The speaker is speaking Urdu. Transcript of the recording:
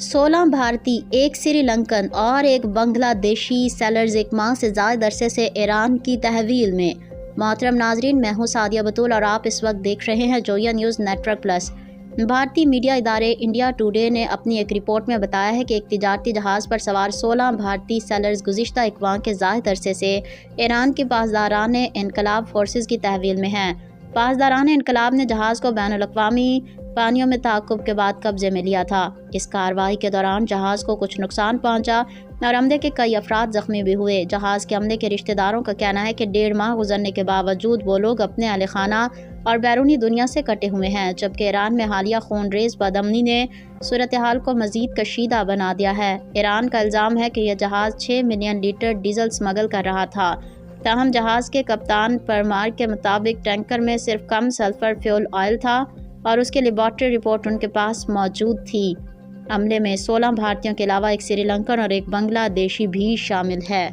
16 بھارتی، ایک سری لنکن اور ایک بنگلہ دیشی سیلرز ایک ماہ سے زائد عرصے سے ایران کی تحویل میں۔ محترم ناظرین، میں ہوں سعدیہ بطول اور آپ اس وقت دیکھ رہے ہیں جویا نیوز نیٹ ورک پلس۔ بھارتی میڈیا ادارے انڈیا ٹوڈے نے اپنی ایک رپورٹ میں بتایا ہے کہ ایک تجارتی جہاز پر سوار 16 بھارتی سیلرز گزشتہ ایک ماہ کے زائد عرصے سے ایران کی پاسداران انقلاب فورسز کی تحویل میں ہیں۔ پاسداران انقلاب نے جہاز کو بین الاقوامی پانیوں میں تعاقب کے بعد قبضے میں لیا تھا۔ اس کارروائی کے دوران جہاز کو کچھ نقصان پہنچا اور عملے کے کئی افراد زخمی بھی ہوئے۔ جہاز کے عملے کے رشتہ داروں کا کہنا ہے کہ 1.5 ماہ گزرنے کے باوجود وہ لوگ اپنے اہل خانہ اور بیرونی دنیا سے کٹے ہوئے ہیں، جبکہ ایران میں حالیہ خون ریز بدامنی نے صورتحال کو مزید کشیدہ بنا دیا ہے۔ ایران کا الزام ہے کہ یہ جہاز 6 ملین لیٹر ڈیزل اسمگل کر رہا تھا، تاہم جہاز کے کپتان پرمار کے مطابق ٹینکر میں صرف کم سلفر فیول آئل تھا اور اس کی لیبارٹری رپورٹ ان کے پاس موجود تھی۔ عملے میں 16 بھارتیوں کے علاوہ ایک سری لنکن اور ایک بنگلہ دیشی بھی شامل ہے۔